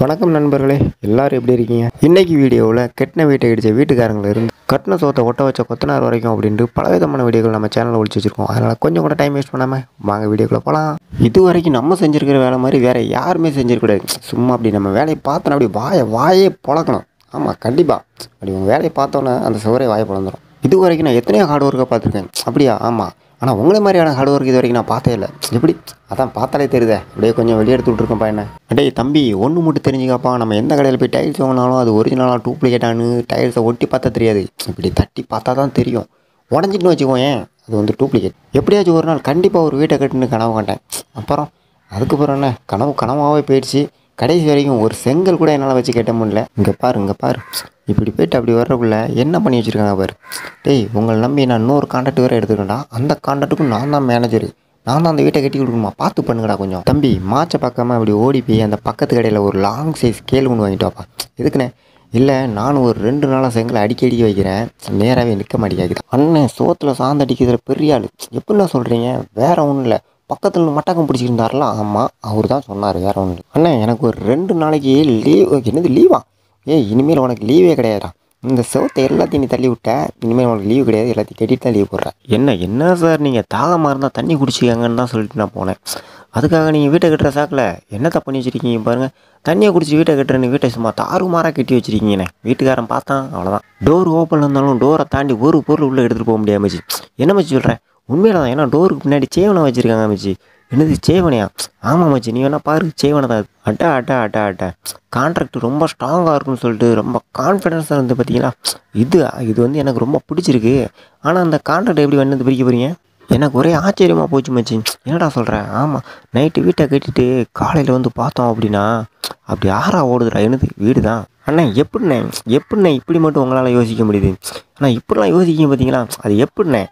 வணக்கம் நண்பர்களே, எல்லாரும் எப்படி இருக்கீங்க? இன்னைக்கு வீடியோவில் கெட்டின வீட்டை இடித்த வீட்டுக்காரங்கள இருந்து கட்டின சோத்தை ஒட்ட வச்ச கொத்தனார் வரைக்கும் அப்படின்ட்டு பலவிதமான வீடியோக்கள் நம்ம சேனலில் ஒழிச்சு வச்சிருக்கோம். அதனால் கொஞ்சம் கூட டைம் வேஸ்ட் பண்ணாமல் வாங்க வீடியோக்குள்ளே போகலாம். இது வரைக்கும் நம்ம செஞ்சுருக்கிற வேலை மாதிரி வேறு யாருமே செஞ்சிருக்கூடாது. சும்மா அப்படி நம்ம வேலையை பார்த்தோன்னா அப்படி வாயே பொழக்கணும். ஆமாம், கண்டிப்பாக அப்படி உங்கள் வேலையை பார்த்தோன்னே அந்த சுவரே வாயை பொழந்துடும். இது வரைக்கும் நான் எத்தனையோ ஹார்ட் ஒர்க்காக பார்த்துருக்கேன். அப்படியா? ஆமாம். ஆனால் உங்களை மாதிரியான ஹார்ட் ஒர்க் இது வரைக்கும் நான் பார்த்தே இல்லை. எப்படி? அதான் பார்த்தாலே தெரியுதே. அப்படியே கொஞ்சம் வெளியே எடுத்து விட்ருக்கேன்ப்பா என்ன. அடே தம்பி, ஒன்று மட்டும் தெரிஞ்சுக்காப்பா, நம்ம எந்த கடையில் போய் டைல்ஸ் வாங்கினாலும் அது ஒரிஜினலாக டூப்ளிகேட்டானு டைல்ஸை ஒட்டி பார்த்தா தெரியாது. இப்படி தட்டி பார்த்தா தான் தெரியும். உடஞ்சிட்டுன்னு வச்சுக்கோயேன், அது வந்து டூப்ளிகேட். எப்படியாச்சும் ஒரு நாள் கண்டிப்பாக ஒரு வீட்டை கட்டுன்னு கனவு கண்டேன். அதுக்கப்புறம் என்ன, கனவாகவே போயிடுச்சு. கடைசி வரைக்கும் ஒரு செங்கல் கூட என்னால் வச்சு கட்ட முடியல. இங்கே பாரு, இப்படி போய்ட்டு அப்படி வர்றக்குள்ளே என்ன பண்ணி வச்சுருக்காங்க பாரு. டேய், உங்களை நம்பி நான் இன்னொரு கான்ட்ராக்ட் வேறு எடுத்துக்கிட்டேன்டா. அந்த கான்ட்ராக்ட்டுக்கும் நான் தான் மேனேஜரு. நான் தான் அந்த வீட்டை கட்டி கொடுக்கணுமா, பார்த்து பண்ணுங்கடா கொஞ்சம். தம்பி, மாச்சை பார்க்காம அப்படி ஓடி போய் அந்த பக்கத்து கடையில் ஒரு லாங் சைஸ் ஸ்கேல் ஒன்று வாங்கிட்டு வாப்பா. எதுக்குண்ணே? இல்லை, நானும் ஒரு 2 நாளாக செங்கலை அடிக்கடி வைக்கிறேன், நேராகவே நிற்க மாட்டேங்குது. அண்ணன் சோத்தில் சாந்தடிக்கிறதுல பெரிய ஆள். எப்படின்னா சொல்கிறீங்க? வேறு ஒன்றும் இல்லை, பக்கத்தில் மட்டக்கம் பிடிச்சிருந்தாருல, ஆமாம், அவர் தான் சொன்னார், வேறு ஒன்றும் இல்லை. அண்ணே, எனக்கு ஒரு 2 நாளைக்கு லீவ். என்னது லீவா? இனிமேல் உனக்கு லீவே கிடையாதுடா. இந்த செவத்தை எல்லாத்தையும் நீ தள்ளி விட்ட, இனிமேல் உனக்கு லீவு கிடையாது, எல்லாத்தையும் கட்டிட்டு தான் லீவ் போடுறேன். என்ன சார் நீங்கள் தாகமாக இருந்தால் தண்ணி குடிச்சிக்கங்கன்னு தான் சொல்லிட்டு நான் போனேன். அதுக்காக நீங்கள் வீட்டை கட்டுற சாக்கில் என்னத்தை பண்ணி வச்சுருக்கீங்க பாருங்கள். தண்ணியை குடிச்சு வீட்டை கட்டுறேன்னு வீட்டை சும்மா தாறுமாறாக கட்டி வச்சுருக்கீங்கண்ணே. வீட்டுக்காரன் பார்த்தான், அவ்வளோதான். டோர் ஓப்பனில் இருந்தாலும் டோரை தாண்டி ஒரு பொருள் உள்ளே எடுத்துகிட்டு போக முடியாது மச்சி. என்ன மச்சி சொல்கிறேன்? உண்மையில தான். ஏன்னா டோருக்கு பின்னாடி சேவனை வச்சுருக்காங்க மச்சி. என்னது சேவனையா? ஆமாம் மச்சி, நீ வேணா பாரு, சேவனை தான். அட்டா கான்ட்ராக்ட் ரொம்ப ஸ்ட்ராங்காக இருக்குன்னு சொல்லிட்டு ரொம்ப கான்ஃபிடென்ஸாக இருந்து பார்த்தீங்களா? இது வந்து எனக்கு ரொம்ப பிடிச்சிருக்கு. ஆனால் அந்த கான்ட்ராக்ட் எப்படி வந்து பிரிக்க போகிறீங்க? எனக்கு ஒரே ஆச்சரியமாக போச்சு மச்சி. என்னடா சொல்கிறேன்? ஆமாம், நைட்டு வீட்டை கட்டிட்டு காலையில் வந்து பார்த்தோம் அப்படின்னா அப்படி ஓடுதுடா. என்னது வீடு தான். அண்ணா எப்படிண்ணே இப்படி மட்டும் உங்களால் யோசிக்க முடியுது? ஆனால் இப்படிலாம் யோசிக்க பார்த்தீங்களா? அது எப்படிண்ணே?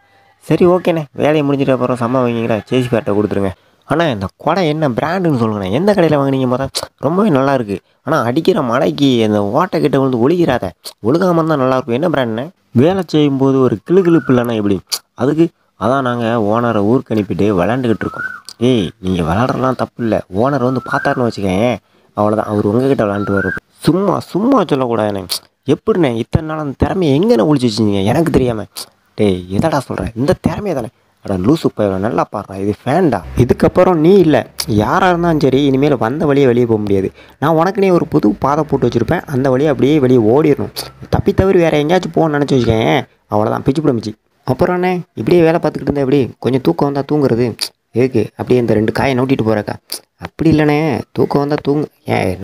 சரி, ஓகேண்ணே, வேலையை முடிஞ்சிட்டு அப்புறம் சம்பளம் வாங்கிங்களா, சேசி பேட்டை கொடுத்துருங்க. ஆனால் இந்த குடை என்ன பிராண்டுன்னு சொல்லுங்கண்ணே. எந்த கடையில் வாங்கினீங்க பார்த்தா? ரொம்பவே நல்லாயிருக்கு. ஆனால் அடிக்கிற மழைக்கு அந்த ஓட்டை கிட்ட வந்து ஒழுகிறாத, ஒழுகாமல் தான் நல்லாயிருக்கும். என்ன பிராண்டுண்ணே? வேலை செய்யும்போது ஒரு கிளுகிழுப்பு இல்லைன்னா எப்படி? அதுக்கு அதான் நாங்கள் ஓனரை ஊருக்கு அனுப்பிட்டு விளாண்டுக்கிட்டு இருக்கோம். நீங்கள் விளாட்றலாம் தப்பு இல்லை. ஓனர் வந்து பார்த்தாருன்னு வச்சுக்கேன், அவ்வளோதான், அவர் உங்ககிட்ட விளாண்டு வரும். சும்மா சொல்லக்கூடாதுண்ணே. எப்படிண்ணே இத்தனை நாள் அந்த திறமையை எங்கேண்ணே ஒழிச்சு வச்சுருந்தீங்க எனக்கு தெரியாமல்? எதடா சொல்கிறேன்? இந்த திறமையை தானே. அட லூசு போய் நல்லா பாடுறா, இது ஃபேன்டா. இதுக்கப்புறம் நீ இல்லை, யாராக இருந்தாலும் சரி, இனிமேல் வந்த வழியே வெளியே போக முடியாது. நான் உனக்குனே ஒரு புது பாதை போட்டு வச்சுருப்பேன், அந்த வழியை அப்படியே வெளியே ஓடிடணும். தப்பி தவிர வேறு எங்கேயாச்சும் போகணும்னு நினச்சி வச்சுக்கேன், அவ்வளோதான், பிச்சு பிடிச்சி. அப்புறம் என்ன இப்படியே வேலை பார்த்துக்கிட்டு இருந்தா எப்படி? கொஞ்சம் தூக்கம் வந்தால் தூங்குறது எதுக்கு? அப்படியே இந்த 2 காயை நோட்டிட்டு போகிறக்கா? அப்படி இல்லைண்ணே, தூக்கம் வந்தால் தூங்கு.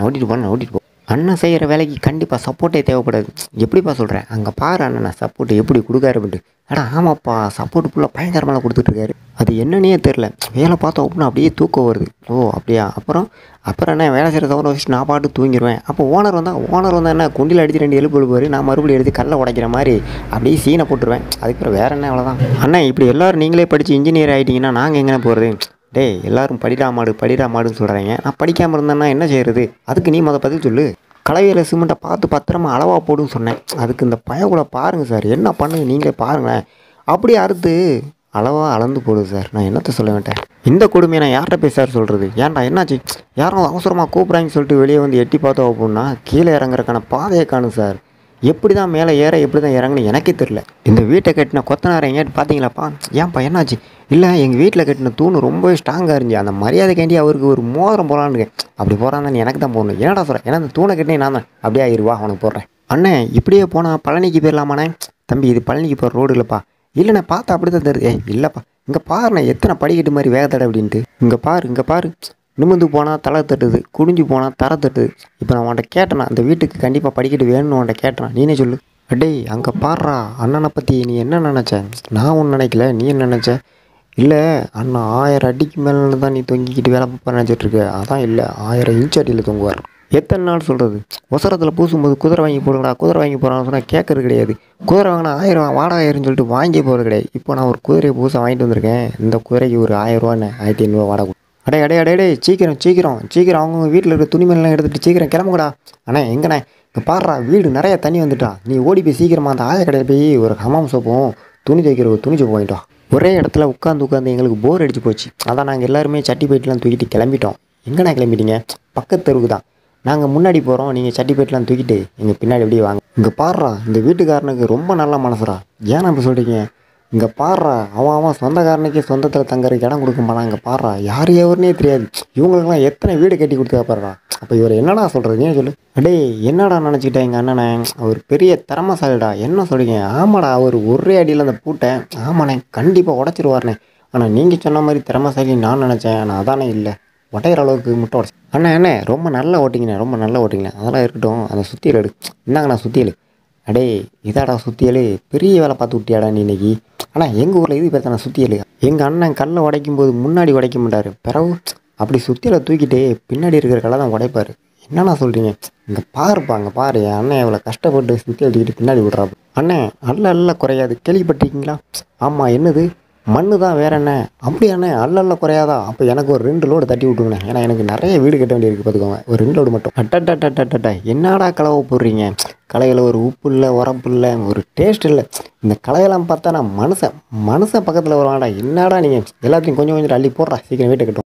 நோட்டிட்டு போ. அண்ணன் செய்கிற வேலைக்கு கண்டிப்பாக சப்போர்ட்டே தேவைப்படாது. எப்படிப்பா சொல்கிறேன்? அங்கே பாரு அண்ணனை சப்போர்ட்டு எப்படி கொடுக்காரு அப்படின்ட்டு. ஆமாப்பா, சப்போர்ட்டு ஃபுல்லாக பயங்கரமாக கொடுத்துட்ருக்காரு. அது என்னன்னே தெரில, வேலை பார்த்தோம் அப்படின்னா அப்படியே தூக்கம் வருது. அப்படியா? அப்புறம் என்ன வேலை செய்கிற தவிர வச்சுட்டு நான் பாட்டு தூங்கிடுவேன். அப்போ ஓனர் வந்தால் என்ன குண்டில் அடித்து 2 எழுப்பு எழுப்புவார், நான் மறுபடியும் எடுத்து கல்லை உடைக்கிற மாதிரி அப்படியே சீனை போட்டுருவேன். அதுக்கப்புறம் வேறு என்ன, அவ்வளோதான். அண்ணா, இப்படி எல்லோரும் நீங்களே படித்து இன்ஜினியர் ஆகிட்டிங்கன்னா நாங்கள் எங்கே போகிறது? எல்லோரும் படிடா மாடுன்னு சொல்கிறாங்க. நான் படிக்காமல் இருந்தேன்னா என்ன செய்கிறது? அதுக்கு நீ பதில் சொல்லு. கலவையில் சிமெண்ட்டை பார்த்து பத்திரமா அளவாக போடுன்னு சொன்னேன். அதுக்கு இந்த பயக்குள்ள பாருங்கள் சார், என்ன பண்ணுங்க நீங்களே பாருங்களேன். அப்படியே அறுத்து அளவாக அளந்து போடுது சார். நான் என்னத்தை சொல்ல வேண்டேன்? இந்த கொடுமையை நான் யார்கிட்ட போய் சார் சொல்கிறது? ஏன்டா என்னாச்சு? யாரும் அவசரமாக கூப்பிட்றாங்கன்னு சொல்லிட்டு வெளியே வந்து எட்டி பார்த்தோம் அப்படின்னா கீழே இறங்குறக்கான பாதையை காணும் சார். எப்படி தான் மேலே ஏற எப்படி தான் இறங்குன்னு எனக்கே தெரில. இந்த வீட்டை கட்டின கொத்தனாரை எங்கேயாட்டு பார்த்தீங்களாப்பா? ஏன்ப்பா என்னாச்சு? இல்லை, எங்கள் வீட்டில் கட்டின தூண் ரொம்பவே ஸ்ட்ராங்காக இருந்துச்சு, அந்த மரியாதைக்காண்டி அவருக்கு ஒரு மோதிரம் போடலான்னு. அப்படி போகிறான்னு எனக்கு தான் போடணும். என்னடா சொல்கிறேன்? ஏன்னா அந்த தூணை கட்டினே நான் தான். அப்படியே ஆயிடுவா, அவனுக்கு போடுறேன். அண்ணே, இப்படியே போனால் பழனிக்கு போயிடலாமாண்ணே? தம்பி, இது பழனிக்கு போகிற ரோடு இல்லைப்பா. இல்லைண்ணே, பார்த்தா அப்படி தான் தருது. இல்லைப்பா, இங்கே பாருண்ணே, எத்தனை படிக்கட்டு மாதிரி வேகத்தடை அப்படின்ட்டு. இங்கே பாரு, நிமிந்து போனால் தலை தட்டுது, குடிஞ்சு போனால் தரை தட்டுது. இப்போ நான் உன்ட்ட கேட்டேனா, அந்த வீட்டுக்கு கண்டிப்பாக படிக்கட்டு வேணும்னு உன்ட்ட கேட்டேனா? நீனே சொல்லு. அங்கே பாடுறா, அண்ணனை பற்றி நீ என்ன நினச்ச? நான் ஒன்று நினைக்கல, நீ என்ன நினச்ச? இல்லை, அண்ணா 1000 அடிக்கு மேலே தான் நீ தொங்கிக்கிட்டு வேலை பார்ப்ப நினச்சிட்ருக்க. அதான் இல்லை, 1000 இன்ச் அடியில் தொங்குவார். எத்தனை நாள் சொல்கிறது? ஒசரத்தில் பூசும்போது குதிரை வாங்கி போடுங்கடா, குதிரை வாங்கி போகிறான்னு சொன்னால் கேட்கறது கிடையாது. குதிரை வாங்கினா 1000 வாடகை ஆயிருன்னு சொல்லிட்டு வாங்கி போகிறது கிடையாது. இப்போ நான் ஒரு குதிரையை பூசை வாங்கிட்டு வந்திருக்கேன். இந்த குதிரைக்கு ஒரு 1000 ரூபான்னு 1500 வாடகை. சீக்கிரம் அவங்க வீட்டில் இருக்க துணிமணிலாம் எடுத்துகிட்டு சீக்கிரம் கிளம்புங்கடா. அண்ணா, எங்கண்ணே? இங்கே பாடுறா, வீடு நிறைய தண்ணி வந்துட்டா. நீ ஓடி போய் சீக்கிரமாக அந்த ஆய கடையில் போய் ஒரு ஹமாம் சோப்பும் துணி துவைக்கிற ஒரு துணி சோப்பு வாங்கிட்டோம். ஒரே இடத்துல உட்காந்து எங்களுக்கு போர் அடிச்சு போச்சு. அதான் நாங்கள் எல்லாருமே சட்டி போயிட்டுலாம் தூக்கிட்டு கிளம்பிட்டோம். எங்கண்ணா கிளம்பிட்டீங்க? பக்கத்து தெருவுக்கு தான். நாங்கள் முன்னாடி போகிறோம், நீங்கள் சர்டிஃபிகேட்லாம் தூக்கிட்டு எங்கள் பின்னாடி எப்படியே வாங்க. இங்கே பாடுறா, இந்த வீட்டுக்காரனுக்கு ரொம்ப நல்ல மனசுடா. ஏன் அப்படி சொல்கிறீங்க? இங்கே பாடுறா, அவன் சொந்தக்காரனுக்கே சொந்தத்தில் தங்கறதுக்கு இடம் கொடுக்க மாட்டான். இங்கே பாடுறா, யார் எவருனே தெரியாது. இவங்களுக்குலாம் எத்தனை வீடு கட்டி கொடுத்தா பாடுறா. அப்போ இவர் என்னடா சொல்கிறது? ஏன் சொல்லு. அடே என்னடா நினச்சிக்கிட்டா எங்கள் அண்ணனை அவர் பெரிய திறமைசாலிடா. என்ன சொல்கிறீங்க? ஆமாடா, அவர் ஒரே அடியில் அந்த பூட்டை ஆமாண்ணே கண்டிப்பாக உடச்சிருவாருண்ணே. ஆனால் நீங்கள் சொன்ன மாதிரி திறமைசாலி நான் நினச்சேன். ஆனால் அதானே இல்லை, உடையிற அளவுக்கு முட்டை உடச்சி. அண்ணே ரொம்ப நல்லா ஓட்டிங்கண்ணே, ரொம்ப நல்லா ஓட்டிங்கண்ணே. அதெல்லாம் இருக்கட்டும், அந்த சுத்தியல் எடு. இந்தாங்கண்ணா சுத்தியல். அடே இதாடா சுத்தியல், பெரிய வேலை பார்த்து விட்டியாடா நீ இன்னைக்கு. ஆனால் எங்கள் ஊரில் இது பேர்த்தான சுத்தியல். எங்கள் அண்ணன் கல்லை உடைக்கும் போது முன்னாடி உடைக்க மாட்டார், பிறகு அப்படி சுத்தியலை தூக்கிட்டு பின்னாடி இருக்கிற கல்லை தான் உடைப்பார். என்னண்ணா சொல்கிறீங்க? இங்கே பாருப்பா, அங்கே பாரு, என் அண்ணன் எவ்வளோ கஷ்டப்பட்டு சுத்தியலை தூக்கிட்டு பின்னாடி விட்றாப்பு. அண்ணே அல்ல குறையாது, கேள்விப்பட்டிருக்கீங்களா? ஆமாம், என்னது மண்ணு தான், வேற என்ன? அப்படியாண்ணே, அல்ல குறையாதா? அப்போ எனக்கு ஒரு 2 லோடு தட்டி விட்டுங்கண்ணே. ஏன்னா எனக்கு நிறைய வீடு கட்ட வேண்டியிருக்கு, பார்த்துக்கோங்க. ஒரு 2 லோடு மட்டும். அட்டட்டட்டட்டட்ட, என்னடா கலவை போடுறீங்க? கலையில் ஒரு உப்பு இல்லை, உரப்பு இல்லை, ஒரு டேஸ்ட் இல்லை. இந்த கலையெல்லாம் பார்த்தா நான் மனுஷன் பக்கத்தில் வருவாங்கடா. என்னடா நீங்கள் எல்லாத்தையும் கொஞ்சம் அள்ளி போடுறா, சீக்கிரம் வீட்டை கட்டும்.